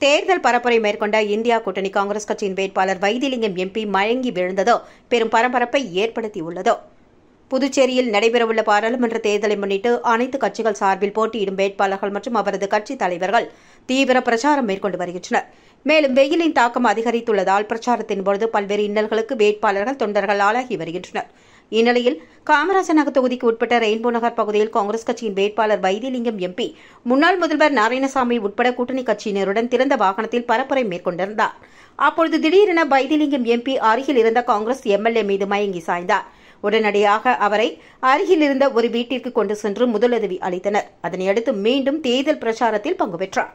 தேர்தல் பரப்புரை மேற்கொண்ட இந்தியா கூட்டணி காங்கிரஸ் கட்சியின் வேட்பாளர் வைத்திலிங்கம் எம்பி மயங்கி விழுந்ததோ பெரும் பரபரப்பை ஏற்படுத்தியுள்ளது. புதுச்சேரியில் நடைபெறவுள்ள பாராளுமன்ற தேர்தலை முன்னிட்டு அனைத்து கட்சிகள் சார்பில் போட்டியிடும் வேட்பாளர்கள் மற்றும் அவரது கட்சித் தலைவர்கள் தீவிர பிரச்சாரம் மேற்கொண்டு வருகின்றனர். மேலும் வெயிலின் தாக்கம் அதிகரித்துள்ளதால் பிரச்சாரத்தின் பொழுது பல்வேறு இன்னல்களுக்கு வேட்பாளர்கள் தொண்டர்கள் ஆளாகி வருகின்றனர். இந்நிலையில் காமராஜர் நகர் தொகுதிக்கு உட்பட்ட ரெயின்போ நகர் பகுதியில் காங்கிரஸ் கட்சியின் வேட்பாளர் வைத்திலிங்கம் எம்பி முன்னாள் முதல்வர் நாராயணசாமி உட்பட கூட்டணி கட்சியினருடன் திறந்த வாகனத்தில் பரப்புரை மேற்கொண்டிருந்தார். அப்பொழுது திடீரென வைத்திலிங்கம் எம்பி அருகில் இருந்த காங்கிரஸ் எம்எல்ஏ மீது மயங்கி சாய்ந்தார். உடனடியாக அவரை அருகில் இருந்த ஒரு வீட்டிற்கு கொண்டு சென்று முதலுதவி அளித்தனர். அதனையடுத்து மீண்டும் தேர்தல் பிரச்சாரத்தில் பங்கு பெற்றார்.